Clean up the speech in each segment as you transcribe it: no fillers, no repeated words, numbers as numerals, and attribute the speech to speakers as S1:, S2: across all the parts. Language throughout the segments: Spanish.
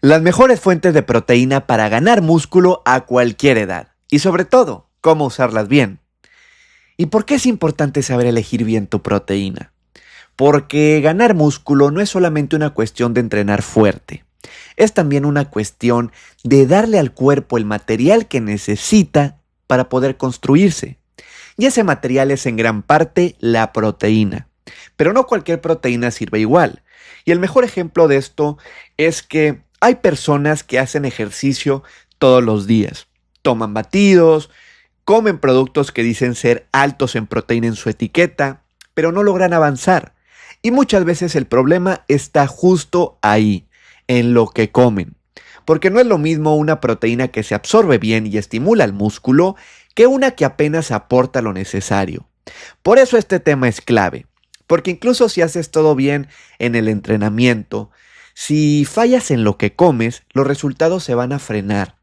S1: Las mejores fuentes de proteína para ganar músculo a cualquier edad. Y sobre todo, cómo usarlas bien. ¿Y por qué es importante saber elegir bien tu proteína? Porque ganar músculo no es solamente una cuestión de entrenar fuerte. Es también una cuestión de darle al cuerpo el material que necesita para poder construirse. Y ese material es en gran parte la proteína. Pero no cualquier proteína sirve igual. Y el mejor ejemplo de esto es que hay personas que hacen ejercicio todos los días. Toman batidos, comen productos que dicen ser altos en proteína en su etiqueta, pero no logran avanzar. Y muchas veces el problema está justo ahí, en lo que comen. Porque no es lo mismo una proteína que se absorbe bien y estimula el músculo que una que apenas aporta lo necesario. Por eso este tema es clave. Porque incluso si haces todo bien en el entrenamiento, si fallas en lo que comes, los resultados se van a frenar.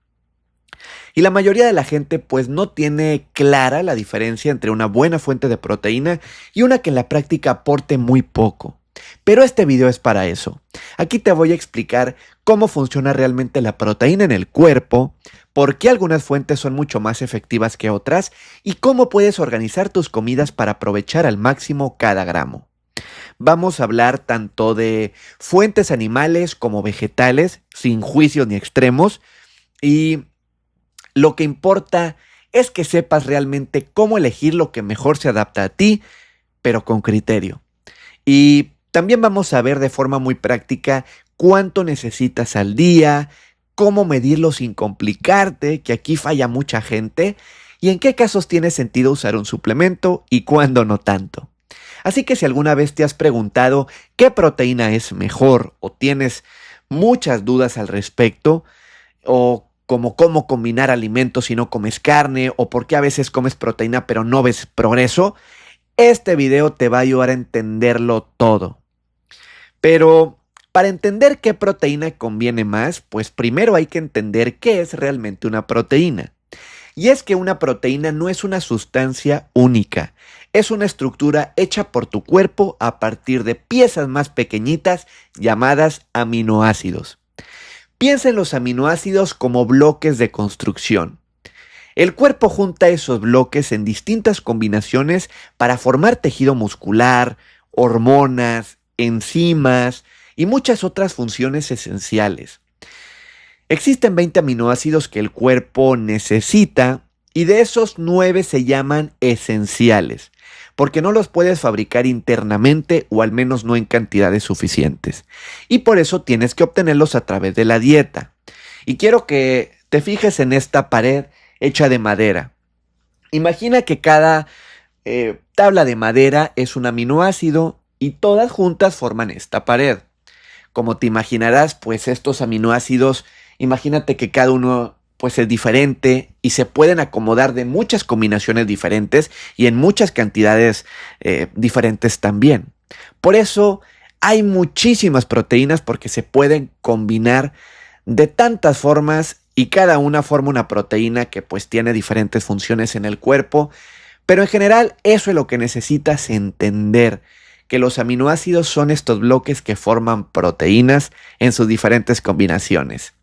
S1: Y la mayoría de la gente pues no tiene clara la diferencia entre una buena fuente de proteína y una que en la práctica aporte muy poco. Pero este video es para eso. Aquí te voy a explicar cómo funciona realmente la proteína en el cuerpo, por qué algunas fuentes son mucho más efectivas que otras y cómo puedes organizar tus comidas para aprovechar al máximo cada gramo. Vamos a hablar tanto de fuentes animales como vegetales, sin juicios ni extremos, y lo que importa es que sepas realmente cómo elegir lo que mejor se adapta a ti, pero con criterio. Y también vamos a ver de forma muy práctica cuánto necesitas al día, cómo medirlo sin complicarte, que aquí falla mucha gente, y en qué casos tiene sentido usar un suplemento y cuándo no tanto. Así que si alguna vez te has preguntado qué proteína es mejor o tienes muchas dudas al respecto, o como cómo combinar alimentos si no comes carne, o por qué a veces comes proteína pero no ves progreso, este video te va a ayudar a entenderlo todo. Pero para entender qué proteína conviene más, pues primero hay que entender qué es realmente una proteína. Y es que una proteína no es una sustancia única, es una estructura hecha por tu cuerpo a partir de piezas más pequeñitas llamadas aminoácidos. Piensa en los aminoácidos como bloques de construcción. El cuerpo junta esos bloques en distintas combinaciones para formar tejido muscular, hormonas, enzimas y muchas otras funciones esenciales. Existen 20 aminoácidos que el cuerpo necesita y de esos 9 se llaman esenciales, porque no los puedes fabricar internamente o al menos no en cantidades suficientes. Y por eso tienes que obtenerlos a través de la dieta. Y quiero que te fijes en esta pared hecha de madera. Imagina que cada tabla de madera es un aminoácido y todas juntas forman esta pared. Como te imaginarás, pues estos aminoácidos, imagínate que cada uno pues es diferente y se pueden acomodar de muchas combinaciones diferentes y en muchas cantidades diferentes también. Por eso hay muchísimas proteínas porque se pueden combinar de tantas formas y cada una forma una proteína que pues tiene diferentes funciones en el cuerpo. Pero en general eso es lo que necesitas entender, que los aminoácidos son estos bloques que forman proteínas en sus diferentes combinaciones.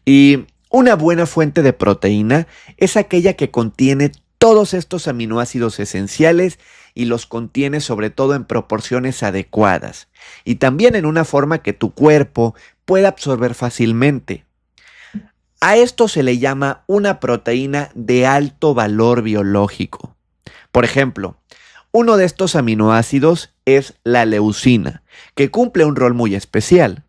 S1: Y una buena fuente de proteína es aquella que contiene todos estos aminoácidos esenciales y los contiene sobre todo en proporciones adecuadas y también en una forma que tu cuerpo pueda absorber fácilmente. A esto se le llama una proteína de alto valor biológico. Por ejemplo, uno de estos aminoácidos es la leucina, que cumple un rol muy especial.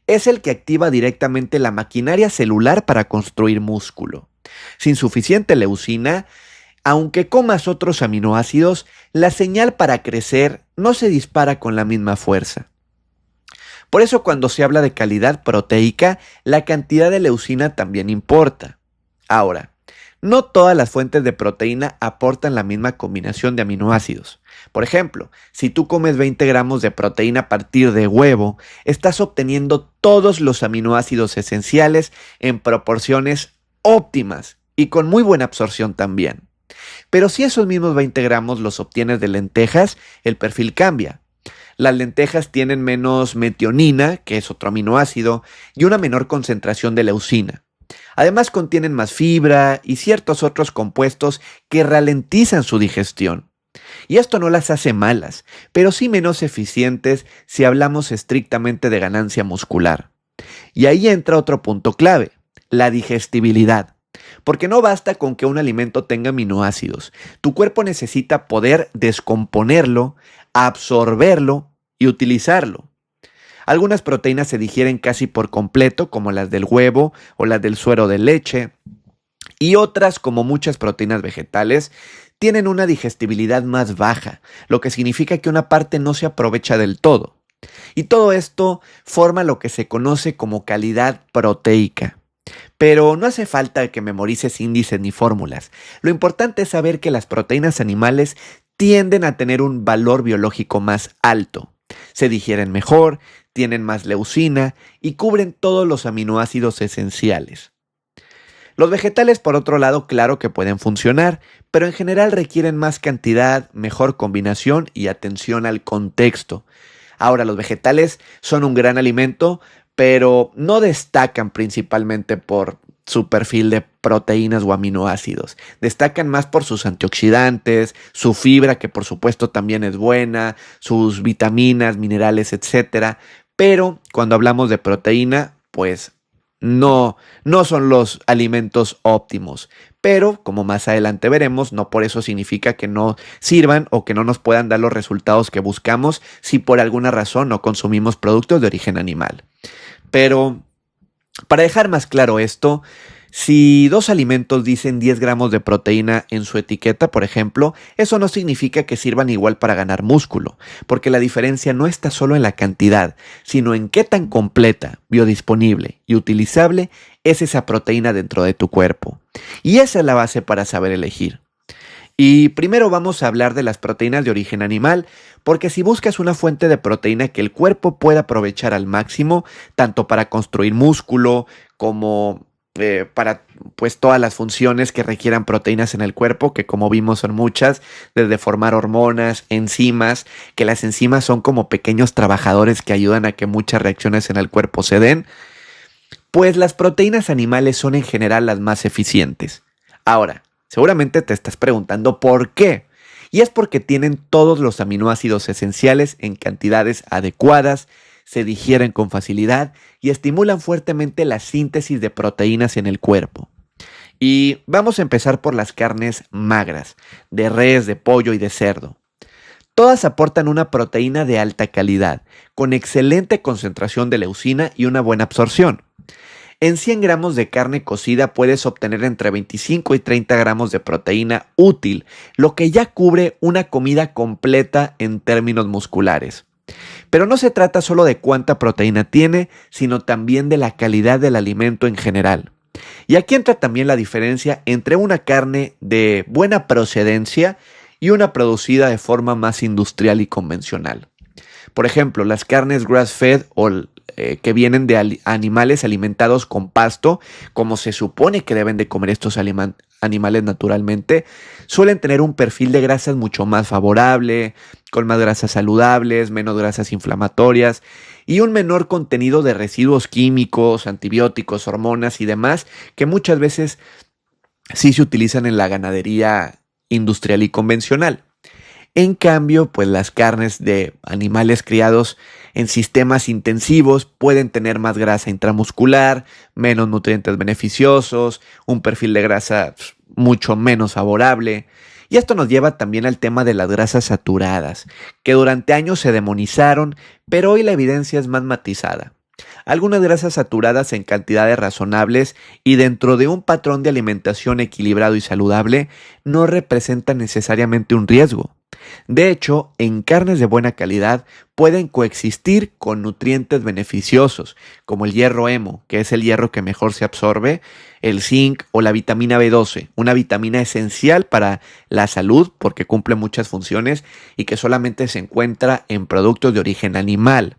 S1: Es el que activa directamente la maquinaria celular para construir músculo. Sin suficiente leucina, aunque comas otros aminoácidos, la señal para crecer no se dispara con la misma fuerza. Por eso cuando se habla de calidad proteica, la cantidad de leucina también importa. Ahora, no todas las fuentes de proteína aportan la misma combinación de aminoácidos. Por ejemplo, si tú comes 20 gramos de proteína a partir de huevo, estás obteniendo todos los aminoácidos esenciales en proporciones óptimas y con muy buena absorción también. Pero si esos mismos 20 gramos los obtienes de lentejas, el perfil cambia. Las lentejas tienen menos metionina, que es otro aminoácido, y una menor concentración de leucina. Además contienen más fibra y ciertos otros compuestos que ralentizan su digestión. Y esto no las hace malas, pero sí menos eficientes si hablamos estrictamente de ganancia muscular. Y ahí entra otro punto clave, la digestibilidad. Porque no basta con que un alimento tenga aminoácidos. Tu cuerpo necesita poder descomponerlo, absorberlo y utilizarlo. Algunas proteínas se digieren casi por completo, como las del huevo o las del suero de leche, y otras, como muchas proteínas vegetales, tienen una digestibilidad más baja, lo que significa que una parte no se aprovecha del todo. Y todo esto forma lo que se conoce como calidad proteica. Pero no hace falta que memorices índices ni fórmulas. Lo importante es saber que las proteínas animales tienden a tener un valor biológico más alto. Se digieren mejor, tienen más leucina y cubren todos los aminoácidos esenciales. Los vegetales, por otro lado, claro que pueden funcionar, pero en general requieren más cantidad, mejor combinación y atención al contexto. Ahora, los vegetales son un gran alimento, pero no destacan principalmente por su perfil de proteínas o aminoácidos. Destacan más por sus antioxidantes, su fibra, que por supuesto también es buena, sus vitaminas, minerales, etcétera. Pero cuando hablamos de proteína, pues no son los alimentos óptimos. Pero, como más adelante veremos, no por eso significa que no sirvan o que no nos puedan dar los resultados que buscamos si por alguna razón no consumimos productos de origen animal. Pero, para dejar más claro esto, si dos alimentos dicen 10 gramos de proteína en su etiqueta, por ejemplo, eso no significa que sirvan igual para ganar músculo, porque la diferencia no está solo en la cantidad, sino en qué tan completa, biodisponible y utilizable es esa proteína dentro de tu cuerpo. Y esa es la base para saber elegir. Y primero vamos a hablar de las proteínas de origen animal, porque si buscas una fuente de proteína que el cuerpo pueda aprovechar al máximo, tanto para construir músculo como para pues todas las funciones que requieran proteínas en el cuerpo, que como vimos son muchas, desde formar hormonas, enzimas, que las enzimas son como pequeños trabajadores que ayudan a que muchas reacciones en el cuerpo se den, pues las proteínas animales son en general las más eficientes. Ahora, seguramente te estás preguntando por qué. Y es porque tienen todos los aminoácidos esenciales en cantidades adecuadas, se digieren con facilidad y estimulan fuertemente la síntesis de proteínas en el cuerpo. Y vamos a empezar por las carnes magras, de res, de pollo y de cerdo. Todas aportan una proteína de alta calidad, con excelente concentración de leucina y una buena absorción. En 100 gramos de carne cocida puedes obtener entre 25 y 30 gramos de proteína útil, lo que ya cubre una comida completa en términos musculares. Pero no se trata solo de cuánta proteína tiene, sino también de la calidad del alimento en general. Y aquí entra también la diferencia entre una carne de buena procedencia y una producida de forma más industrial y convencional. Por ejemplo, las carnes grass-fed o que vienen de animales alimentados con pasto, como se supone que deben de comer estos animales naturalmente, suelen tener un perfil de grasas mucho más favorable, con más grasas saludables, menos grasas inflamatorias y un menor contenido de residuos químicos, antibióticos, hormonas y demás, que muchas veces sí se utilizan en la ganadería industrial y convencional. En cambio, pues las carnes de animales criados en sistemas intensivos pueden tener más grasa intramuscular, menos nutrientes beneficiosos, un perfil de grasa mucho menos favorable. Y esto nos lleva también al tema de las grasas saturadas, que durante años se demonizaron, pero hoy la evidencia es más matizada. Algunas grasas saturadas en cantidades razonables y dentro de un patrón de alimentación equilibrado y saludable no representan necesariamente un riesgo. De hecho, en carnes de buena calidad pueden coexistir con nutrientes beneficiosos, como el hierro hemo, que es el hierro que mejor se absorbe, el zinc o la vitamina B12, una vitamina esencial para la salud porque cumple muchas funciones y que solamente se encuentra en productos de origen animal.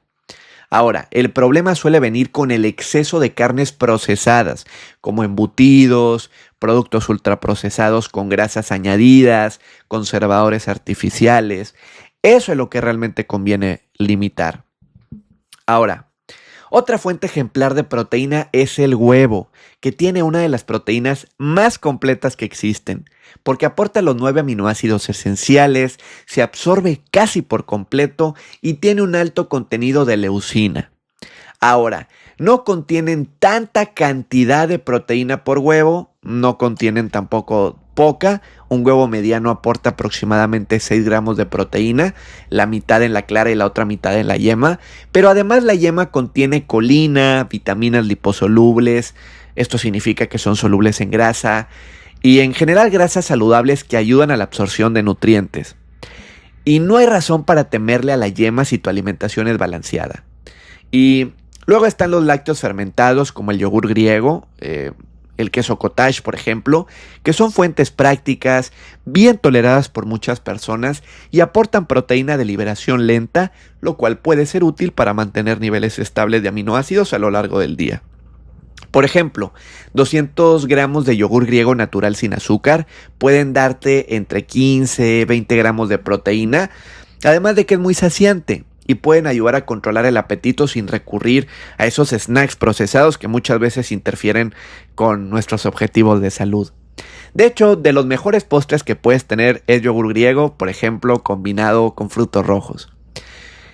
S1: Ahora, el problema suele venir con el exceso de carnes procesadas, como embutidos, productos ultraprocesados con grasas añadidas, conservadores artificiales. Eso es lo que realmente conviene limitar. Ahora, otra fuente ejemplar de proteína es el huevo, que tiene una de las proteínas más completas que existen, porque aporta los 9 aminoácidos esenciales, se absorbe casi por completo y tiene un alto contenido de leucina. Ahora, no contienen tanta cantidad de proteína por huevo, no contienen tampoco poca. Un huevo mediano aporta aproximadamente 6 gramos de proteína, la mitad en la clara y la otra mitad en la yema, pero además la yema contiene colina, vitaminas liposolubles, esto significa que son solubles en grasa, y en general grasas saludables que ayudan a la absorción de nutrientes. Y no hay razón para temerle a la yema si tu alimentación es balanceada. Y luego están los lácteos fermentados como el yogur griego, el queso cottage, por ejemplo, que son fuentes prácticas, bien toleradas por muchas personas y aportan proteína de liberación lenta, lo cual puede ser útil para mantener niveles estables de aminoácidos a lo largo del día. Por ejemplo, 200 gramos de yogur griego natural sin azúcar pueden darte entre 15 y 20 gramos de proteína, además de que es muy saciante y pueden ayudar a controlar el apetito sin recurrir a esos snacks procesados que muchas veces interfieren con nuestros objetivos de salud. De hecho, de los mejores postres que puedes tener es yogur griego, por ejemplo, combinado con frutos rojos.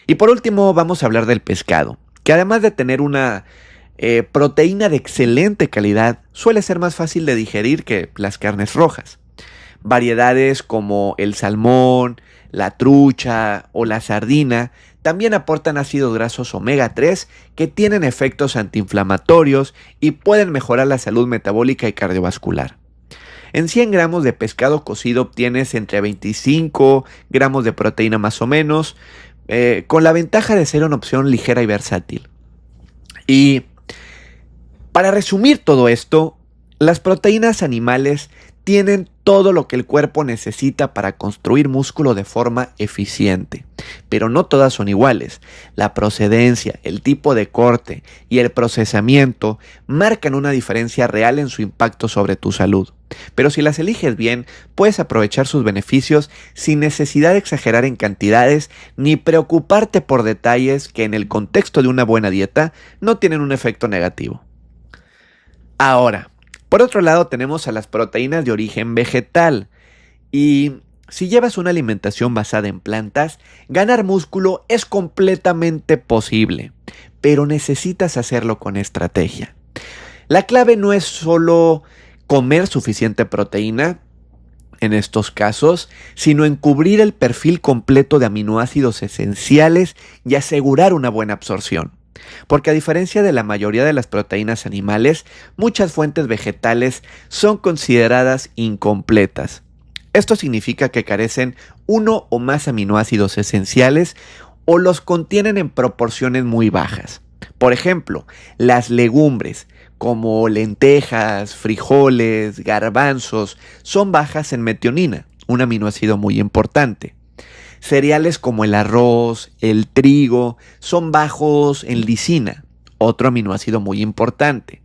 S1: Y por último, vamos a hablar del pescado, que además de tener una proteína de excelente calidad, suele ser más fácil de digerir que las carnes rojas. Variedades como el salmón, la trucha o la sardina también aportan ácidos grasos omega 3 que tienen efectos antiinflamatorios y pueden mejorar la salud metabólica y cardiovascular. En 100 gramos de pescado cocido obtienes entre 25 gramos de proteína más o menos, con la ventaja de ser una opción ligera y versátil. Y para resumir todo esto, las proteínas animales tienen todo lo que el cuerpo necesita para construir músculo de forma eficiente, pero no todas son iguales. La procedencia, el tipo de corte y el procesamiento marcan una diferencia real en su impacto sobre tu salud. Pero si las eliges bien, puedes aprovechar sus beneficios sin necesidad de exagerar en cantidades ni preocuparte por detalles que en el contexto de una buena dieta no tienen un efecto negativo. Ahora, por otro lado tenemos a las proteínas de origen vegetal y si llevas una alimentación basada en plantas, ganar músculo es completamente posible, pero necesitas hacerlo con estrategia. La clave no es solo comer suficiente proteína en estos casos, sino en cubrir el perfil completo de aminoácidos esenciales y asegurar una buena absorción. Porque a diferencia de la mayoría de las proteínas animales, muchas fuentes vegetales son consideradas incompletas. Esto significa que carecen uno o más aminoácidos esenciales o los contienen en proporciones muy bajas. Por ejemplo, las legumbres como lentejas, frijoles, garbanzos son bajas en metionina, un aminoácido muy importante. Cereales como el arroz, el trigo, son bajos en lisina, otro aminoácido muy importante.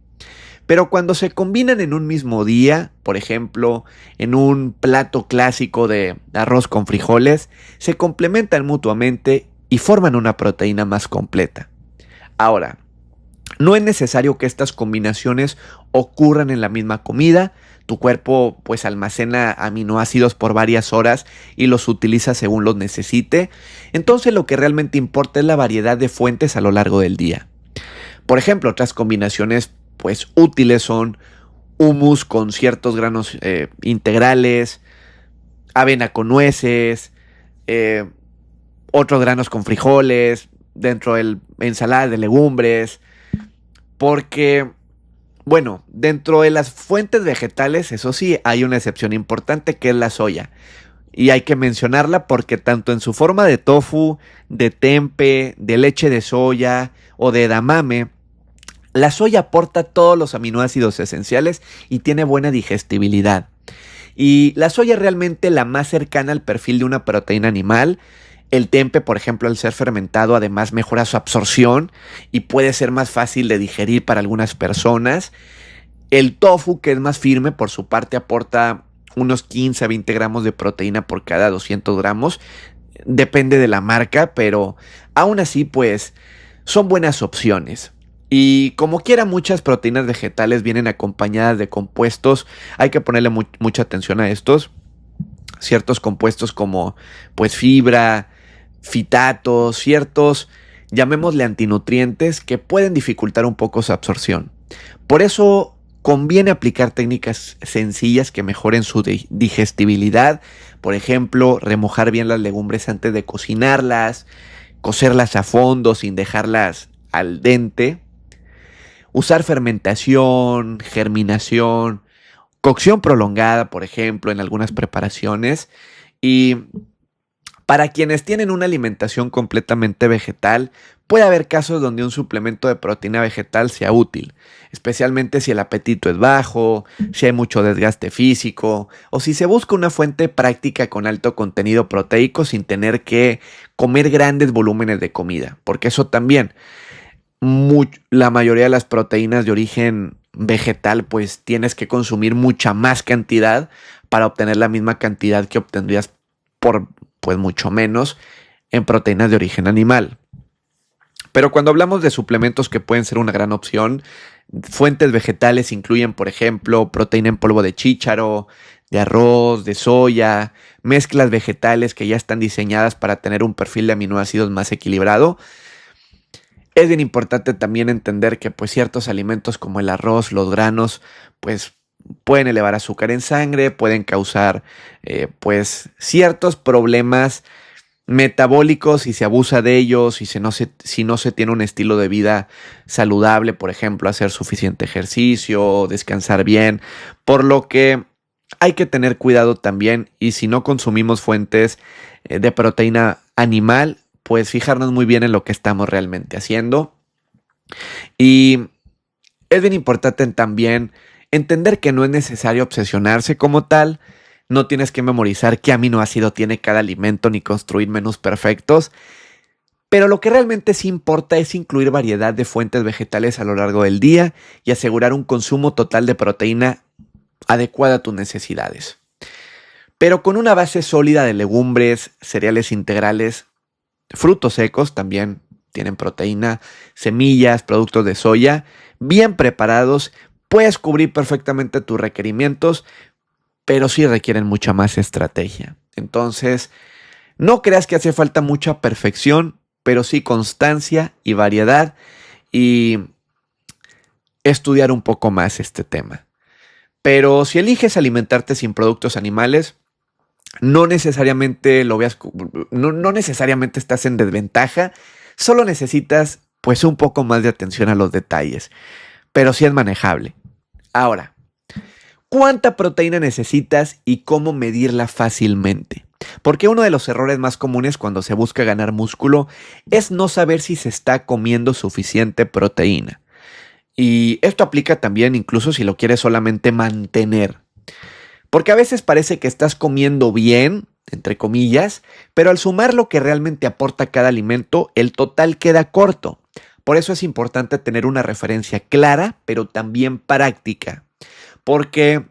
S1: Pero cuando se combinan en un mismo día, por ejemplo, en un plato clásico de arroz con frijoles, se complementan mutuamente y forman una proteína más completa. Ahora, no es necesario que estas combinaciones ocurran en la misma comida. Tu cuerpo pues almacena aminoácidos por varias horas y los utiliza según los necesite. Entonces lo que realmente importa es la variedad de fuentes a lo largo del día. Por ejemplo, otras combinaciones pues útiles son hummus con ciertos granos integrales, avena con nueces, otros granos con frijoles, dentro de ensalada de legumbres, porque bueno, dentro de las fuentes vegetales, eso sí, hay una excepción importante que es la soya. Y hay que mencionarla porque tanto en su forma de tofu, de tempe, de leche de soya o de edamame, la soya aporta todos los aminoácidos esenciales y tiene buena digestibilidad. Y la soya es realmente la más cercana al perfil de una proteína animal. El tempe, por ejemplo, al ser fermentado, además mejora su absorción y puede ser más fácil de digerir para algunas personas. El tofu, que es más firme, por su parte aporta unos 15 a 20 gramos de proteína por cada 200 gramos. depende de la marca, pero aún así pues son buenas opciones. Y como quiera, muchas proteínas vegetales vienen acompañadas de compuestos. Hay que ponerle mucha atención a estos. Ciertos compuestos como pues fibra, fitatos, ciertos, llamémosle antinutrientes, que pueden dificultar un poco su absorción. Por eso conviene aplicar técnicas sencillas que mejoren su digestibilidad. Por ejemplo, remojar bien las legumbres antes de cocinarlas, cocerlas a fondo sin dejarlas al dente. Usar fermentación, germinación, cocción prolongada, por ejemplo, en algunas preparaciones. Y para quienes tienen una alimentación completamente vegetal, puede haber casos donde un suplemento de proteína vegetal sea útil, especialmente si el apetito es bajo, si hay mucho desgaste físico o si se busca una fuente práctica con alto contenido proteico sin tener que comer grandes volúmenes de comida, porque eso también, la mayoría de las proteínas de origen vegetal, pues tienes que consumir mucha más cantidad para obtener la misma cantidad que obtendrías por pues mucho menos en proteínas de origen animal. Pero cuando hablamos de suplementos que pueden ser una gran opción, fuentes vegetales incluyen, por ejemplo, proteína en polvo de chícharo, de arroz, de soya, mezclas vegetales que ya están diseñadas para tener un perfil de aminoácidos más equilibrado. Es bien importante también entender que pues ciertos alimentos como el arroz, los granos, pues pueden elevar azúcar en sangre, pueden causar pues ciertos problemas metabólicos si se abusa de ellos y si no se tiene un estilo de vida saludable, por ejemplo, hacer suficiente ejercicio, descansar bien, por lo que hay que tener cuidado también y si no consumimos fuentes de proteína animal, pues fijarnos muy bien en lo que estamos realmente haciendo. Y es bien importante también entender que no es necesario obsesionarse como tal. No tienes que memorizar qué aminoácido tiene cada alimento ni construir menús perfectos. Pero lo que realmente sí importa es incluir variedad de fuentes vegetales a lo largo del día y asegurar un consumo total de proteína adecuada a tus necesidades. Pero con una base sólida de legumbres, cereales integrales, frutos secos también tienen proteína, semillas, productos de soya, bien preparados, puedes cubrir perfectamente tus requerimientos, pero sí requieren mucha más estrategia. Entonces, no creas que hace falta mucha perfección, pero sí constancia y variedad y estudiar un poco más este tema. Pero si eliges alimentarte sin productos animales, no necesariamente no necesariamente estás en desventaja, solo necesitas pues un poco más de atención a los detalles, pero sí es manejable. Ahora, ¿cuánta proteína necesitas y cómo medirla fácilmente? Porque uno de los errores más comunes cuando se busca ganar músculo es no saber si se está comiendo suficiente proteína. Y esto aplica también incluso si lo quieres solamente mantener. Porque a veces parece que estás comiendo bien, entre comillas, pero al sumar lo que realmente aporta cada alimento, el total queda corto. Por eso es importante tener una referencia clara, pero también práctica. Porque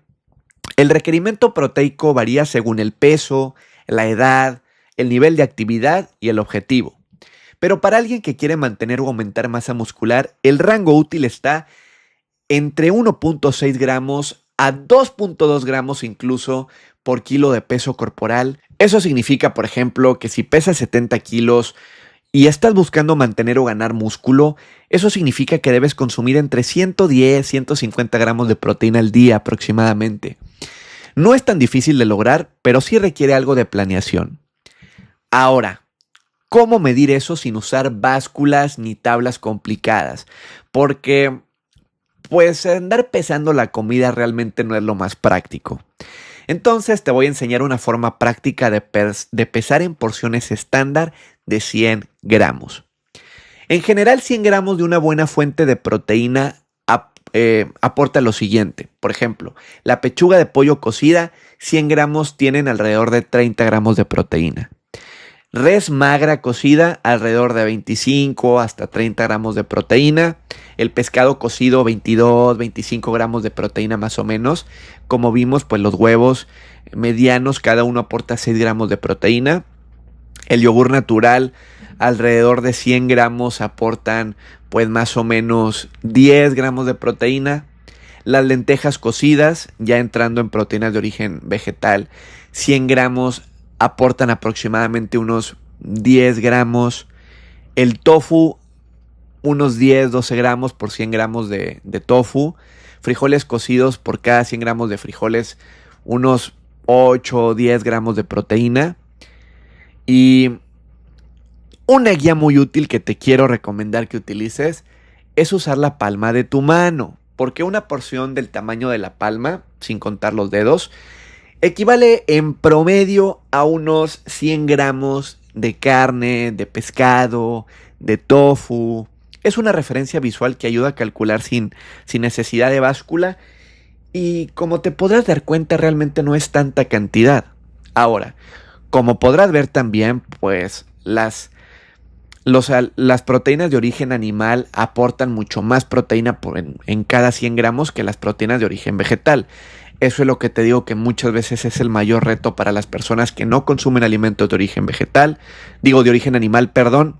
S1: el requerimiento proteico varía según el peso, la edad, el nivel de actividad y el objetivo. Pero para alguien que quiere mantener o aumentar masa muscular, el rango útil está entre 1.6 gramos a 2.2 gramos incluso por kilo de peso corporal. Eso significa, por ejemplo, que si pesas 70 kilos y estás buscando mantener o ganar músculo, eso significa que debes consumir entre 110 y 150 gramos de proteína al día aproximadamente. No es tan difícil de lograr, pero sí requiere algo de planeación. Ahora, ¿cómo medir eso sin usar básculas ni tablas complicadas? Porque pues andar pesando la comida realmente no es lo más práctico. Entonces te voy a enseñar una forma práctica de pesar en porciones estándar de 100 gramos. En general, 100 gramos de una buena fuente de proteína aporta lo siguiente. Por ejemplo, la pechuga de pollo cocida, 100 gramos tienen alrededor de 30 gramos de proteína. Res magra cocida, alrededor de 25 hasta 30 gramos de proteína. El pescado cocido, 22, 25 gramos de proteína más o menos. Como vimos, pues los huevos medianos, cada uno aporta 6 gramos de proteína. El yogur natural, alrededor de 100 gramos aportan pues más o menos 10 gramos de proteína. Las lentejas cocidas, ya entrando en proteínas de origen vegetal, 100 gramos aportan aproximadamente unos 10 gramos. El tofu, unos 10, 12 gramos por 100 gramos de tofu. Frijoles cocidos, por cada 100 gramos de frijoles, unos 8 o 10 gramos de proteína. Y una guía muy útil que te quiero recomendar que utilices es usar la palma de tu mano, porque una porción del tamaño de la palma, sin contar los dedos, equivale en promedio a unos 100 gramos de carne, de pescado, de tofu. Es una referencia visual que ayuda a calcular sin necesidad de báscula y como te podrás dar cuenta realmente no es tanta cantidad. Ahora, como podrás ver también, pues las proteínas de origen animal aportan mucho más proteína en cada 100 gramos que las proteínas de origen vegetal. Eso es lo que te digo que muchas veces es el mayor reto para las personas que no consumen alimentos de origen vegetal, de origen animal, perdón,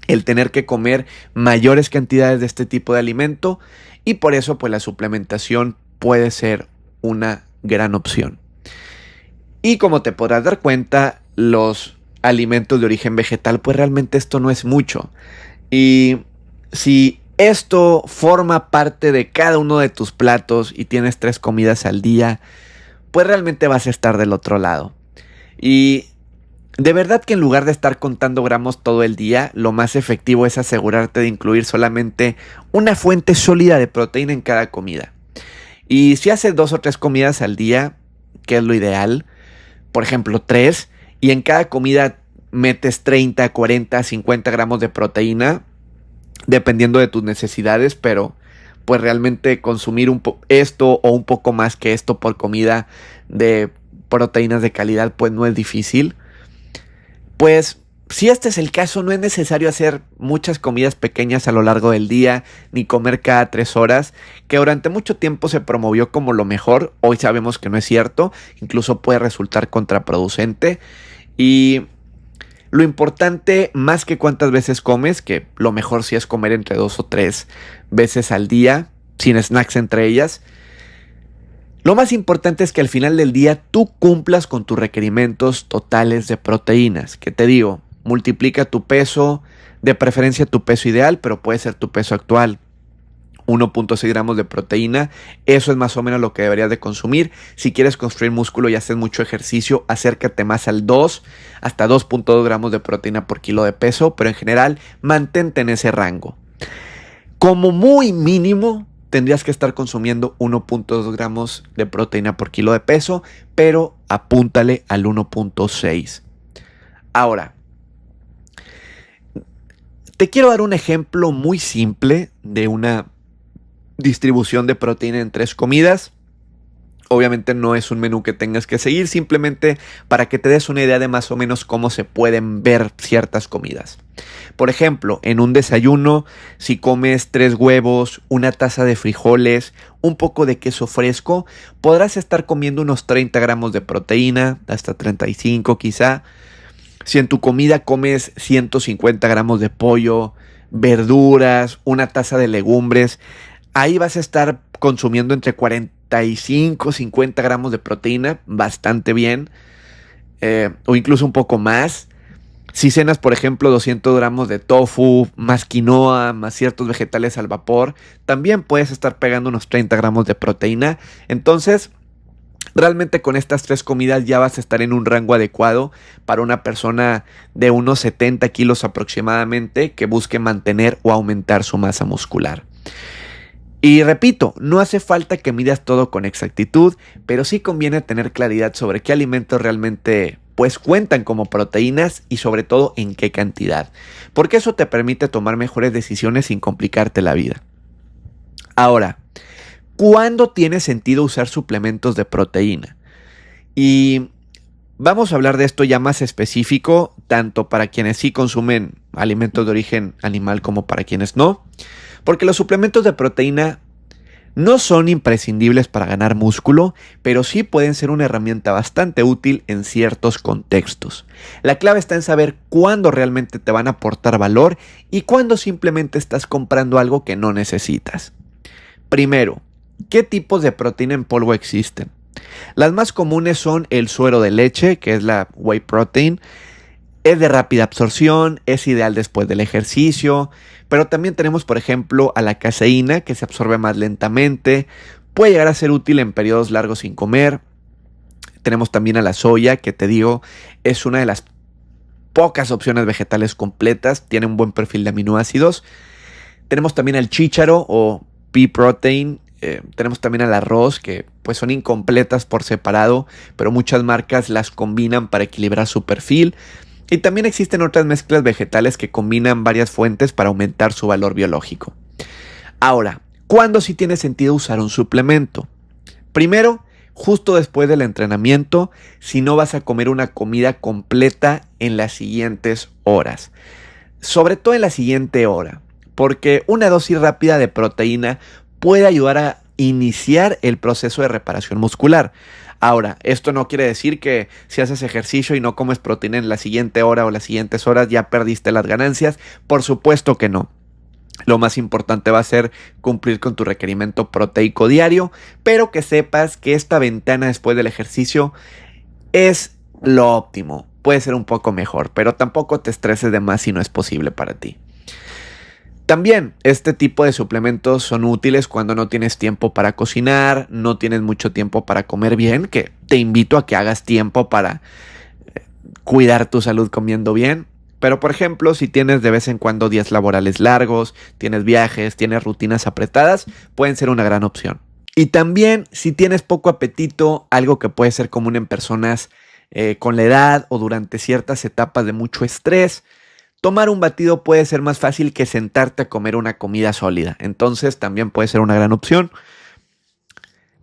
S1: el tener que comer mayores cantidades de este tipo de alimento y por eso pues la suplementación puede ser una gran opción. Y como te podrás dar cuenta, los alimentos de origen vegetal, pues realmente esto no es mucho. Y si esto forma parte de cada uno de tus platos y tienes 3 comidas al día, pues realmente vas a estar del otro lado. Y de verdad que en lugar de estar contando gramos todo el día, lo más efectivo es asegurarte de incluir solamente una fuente sólida de proteína en cada comida. Y si haces 2 o 3 comidas al día, que es lo ideal, por ejemplo 3, y en cada comida metes 30, 40, 50 gramos de proteína, dependiendo de tus necesidades, pero pues realmente consumir esto o un poco más que esto por comida de proteínas de calidad pues no es difícil. Pues si este es el caso, no es necesario hacer muchas comidas pequeñas a lo largo del día, ni comer cada 3 horas, que durante mucho tiempo se promovió como lo mejor. Hoy sabemos que no es cierto, incluso puede resultar contraproducente. Y lo importante, más que cuántas veces comes, que lo mejor sí es comer entre 2 o 3 veces al día, sin snacks entre ellas. Lo más importante es que al final del día tú cumplas con tus requerimientos totales de proteínas. Que te digo, multiplica tu peso, de preferencia tu peso ideal, pero puede ser tu peso actual. 1.6 gramos de proteína, eso es más o menos lo que deberías de consumir. Si quieres construir músculo y haces mucho ejercicio, acércate más al 2, hasta 2.2 gramos de proteína por kilo de peso, pero en general mantente en ese rango. Como muy mínimo, tendrías que estar consumiendo 1.2 gramos de proteína por kilo de peso, pero apúntale al 1.6. Ahora, te quiero dar un ejemplo muy simple de una distribución de proteína en 3 comidas. Obviamente no es un menú que tengas que seguir, simplemente para que te des una idea de más o menos cómo se pueden ver ciertas comidas. Por ejemplo, en un desayuno, si comes 3 huevos, una taza de frijoles, un poco de queso fresco, podrás estar comiendo unos 30 gramos de proteína, hasta 35 quizá. Si en tu comida comes 150 gramos de pollo, verduras, una taza de legumbres, ahí vas a estar consumiendo entre 45, 50 gramos de proteína, bastante bien, o incluso un poco más. Si cenas, por ejemplo, 200 gramos de tofu, más quinoa, más ciertos vegetales al vapor, también puedes estar pegando unos 30 gramos de proteína. Entonces, realmente con estas 3 comidas ya vas a estar en un rango adecuado para una persona de unos 70 kilos aproximadamente que busque mantener o aumentar su masa muscular. Y repito, no hace falta que midas todo con exactitud, pero sí conviene tener claridad sobre qué alimentos realmente pues cuentan como proteínas y sobre todo en qué cantidad, porque eso te permite tomar mejores decisiones sin complicarte la vida. Ahora, ¿cuándo tiene sentido usar suplementos de proteína? Y vamos a hablar de esto ya más específico, tanto para quienes sí consumen alimentos de origen animal como para quienes no. Porque los suplementos de proteína No son imprescindibles para ganar músculo, pero sí pueden ser una herramienta bastante útil en ciertos contextos. La clave está en saber cuándo realmente te van a aportar valor y cuándo simplemente estás comprando algo que no necesitas. Primero, ¿qué tipos de proteína en polvo existen? Las más comunes son el suero de leche, que es la whey protein. Es de rápida absorción, es ideal después del ejercicio, pero también tenemos, por ejemplo, a la caseína, que se absorbe más lentamente, puede llegar a ser útil en periodos largos sin comer. Tenemos también a la soya, que te digo, es una de las pocas opciones vegetales completas, tiene un buen perfil de aminoácidos. Tenemos también al chícharo o pea protein. Tenemos también al arroz, que pues son incompletas por separado, pero muchas marcas las combinan para equilibrar su perfil. Y también existen otras mezclas vegetales que combinan varias fuentes para aumentar su valor biológico. Ahora, ¿cuándo sí tiene sentido usar un suplemento? Primero, justo después del entrenamiento, si no vas a comer una comida completa en las siguientes horas. Sobre todo en la siguiente hora, porque una dosis rápida de proteína puede ayudar a iniciar el proceso de reparación muscular. Ahora, esto no quiere decir que si haces ejercicio y no comes proteína en la siguiente hora o las siguientes horas ya perdiste las ganancias. Por supuesto que no. Lo más importante va a ser cumplir con tu requerimiento proteico diario, pero que sepas que esta ventana después del ejercicio es lo óptimo. Puede ser un poco mejor, pero tampoco te estreses de más si no es posible para ti. También este tipo de suplementos son útiles cuando no tienes tiempo para cocinar, no tienes mucho tiempo para comer bien, que te invito a que hagas tiempo para cuidar tu salud comiendo bien. Pero por ejemplo, si tienes de vez en cuando días laborales largos, tienes viajes, tienes rutinas apretadas, pueden ser una gran opción. Y también si tienes poco apetito, algo que puede ser común en personas con la edad o durante ciertas etapas de mucho estrés, tomar un batido puede ser más fácil que sentarte a comer una comida sólida. Entonces también puede ser una gran opción.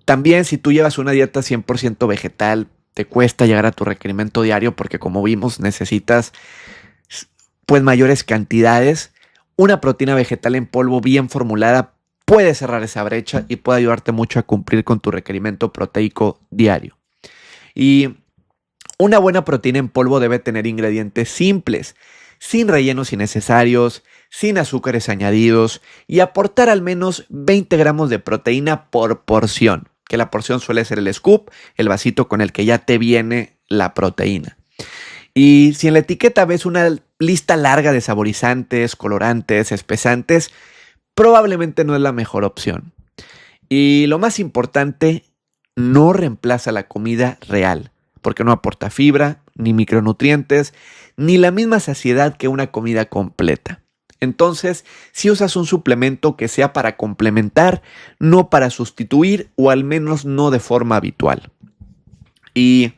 S1: También si tú llevas una dieta 100% vegetal, te cuesta llegar a tu requerimiento diario porque como vimos necesitas pues mayores cantidades. Una proteína vegetal en polvo bien formulada puede cerrar esa brecha y puede ayudarte mucho a cumplir con tu requerimiento proteico diario. Y una buena proteína en polvo debe tener ingredientes simples, sin rellenos innecesarios, sin azúcares añadidos y aportar al menos 20 gramos de proteína por porción, que la porción suele ser el scoop, el vasito con el que ya te viene la proteína. Y si en la etiqueta ves una lista larga de saborizantes, colorantes, espesantes, probablemente no es la mejor opción. Y lo más importante, no reemplaza la comida real, porque no aporta fibra, ni micronutrientes, ni la misma saciedad que una comida completa. Entonces, si usas un suplemento que sea para complementar, no para sustituir o al menos no de forma habitual. Y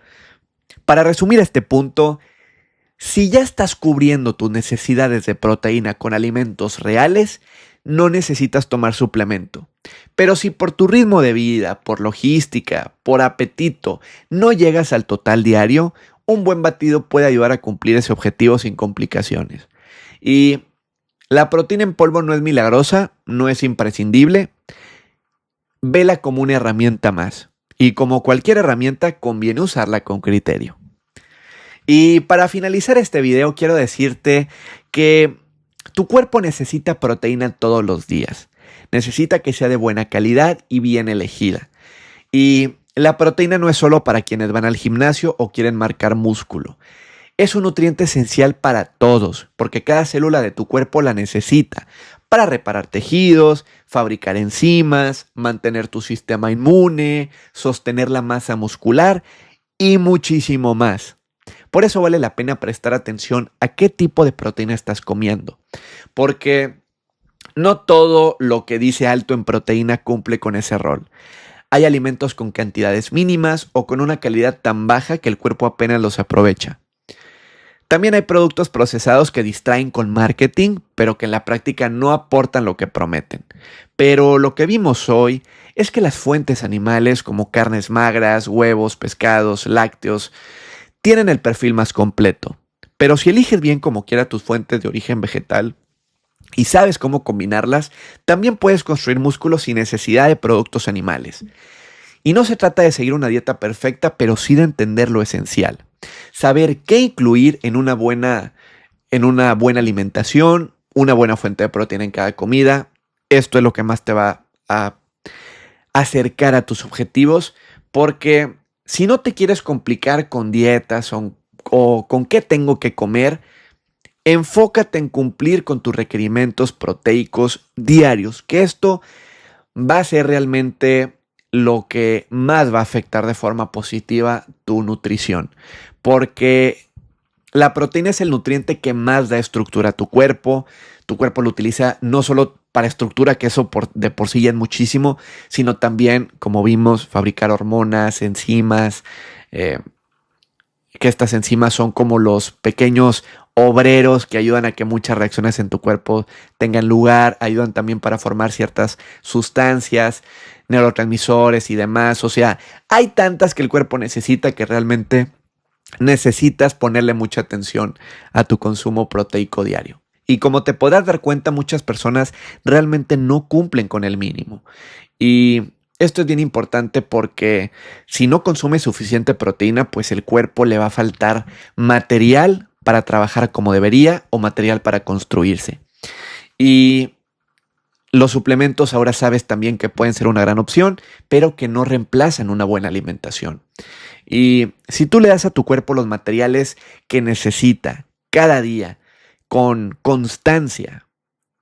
S1: para resumir este punto, si ya estás cubriendo tus necesidades de proteína con alimentos reales, no necesitas tomar suplemento. Pero si por tu ritmo de vida, por logística, por apetito, no llegas al total diario, un buen batido puede ayudar a cumplir ese objetivo sin complicaciones. Y la proteína en polvo no es milagrosa, no es imprescindible. Vela como una herramienta más. Y como cualquier herramienta, conviene usarla con criterio. Y para finalizar este video, quiero decirte que tu cuerpo necesita proteína todos los días. Necesita que sea de buena calidad y bien elegida. Y la proteína no es solo para quienes van al gimnasio o quieren marcar músculo. Es un nutriente esencial para todos, porque cada célula de tu cuerpo la necesita para reparar tejidos, fabricar enzimas, mantener tu sistema inmune, sostener la masa muscular y muchísimo más. Por eso vale la pena prestar atención a qué tipo de proteína estás comiendo, porque no todo lo que dice alto en proteína cumple con ese rol. Hay alimentos con cantidades mínimas o con una calidad tan baja que el cuerpo apenas los aprovecha. También hay productos procesados que distraen con marketing, pero que en la práctica no aportan lo que prometen. Pero lo que vimos hoy es que las fuentes animales como carnes magras, huevos, pescados, lácteos, tienen el perfil más completo. Pero si eliges bien como quiera tus fuentes de origen vegetal, y sabes cómo combinarlas, también puedes construir músculo sin necesidad de productos animales. Y no se trata de seguir una dieta perfecta, pero sí de entender lo esencial. Saber qué incluir en una buena alimentación, una buena fuente de proteína en cada comida. Esto es lo que más te va a acercar a tus objetivos, porque si no te quieres complicar con dietas o con qué tengo que comer, enfócate en cumplir con tus requerimientos proteicos diarios, que esto va a ser realmente lo que más va a afectar de forma positiva tu nutrición, porque la proteína es el nutriente que más da estructura a tu cuerpo lo utiliza no solo para estructura, que eso de por sí ya es muchísimo, sino también, como vimos, fabricar hormonas, enzimas, eh, que estas enzimas son como los pequeños obreros que ayudan a que muchas reacciones en tu cuerpo tengan lugar, ayudan también para formar ciertas sustancias, neurotransmisores y demás. O sea, hay tantas que el cuerpo necesita que realmente necesitas ponerle mucha atención a tu consumo proteico diario. Y como te podrás dar cuenta, muchas personas realmente no cumplen con el mínimo. Y esto es bien importante porque si no consumes suficiente proteína, pues el cuerpo le va a faltar material para trabajar como debería o material para construirse. Y los suplementos ahora sabes también que pueden ser una gran opción, pero que no reemplazan una buena alimentación. Y si tú le das a tu cuerpo los materiales que necesita cada día con constancia,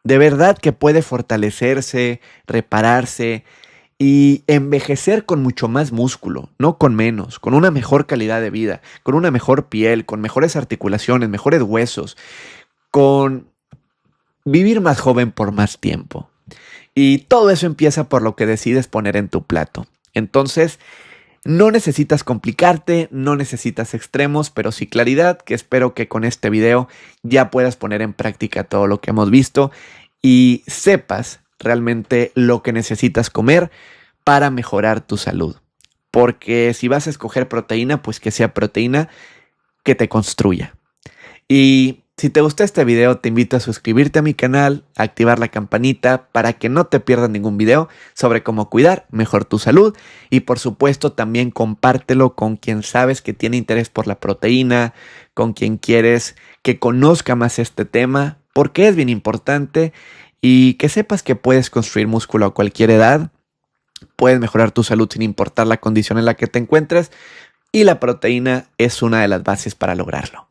S1: de verdad que puede fortalecerse, repararse y envejecer con mucho más músculo, no con menos, con una mejor calidad de vida, con una mejor piel, con mejores articulaciones, mejores huesos, con vivir más joven por más tiempo. Y todo eso empieza por lo que decides poner en tu plato. Entonces, no necesitas complicarte, no necesitas extremos, pero sí claridad, que espero que con este video ya puedas poner en práctica todo lo que hemos visto y sepas realmente lo que necesitas comer para mejorar tu salud. Porque si vas a escoger proteína, pues que sea proteína que te construya. Y si te gustó este video, te invito a suscribirte a mi canal, a activar la campanita para que no te pierdas ningún video sobre cómo cuidar mejor tu salud. Y por supuesto también compártelo con quien sabes que tiene interés por la proteína, con quien quieres que conozca más este tema, porque es bien importante y que sepas que puedes construir músculo a cualquier edad, puedes mejorar tu salud sin importar la condición en la que te encuentres y la proteína es una de las bases para lograrlo.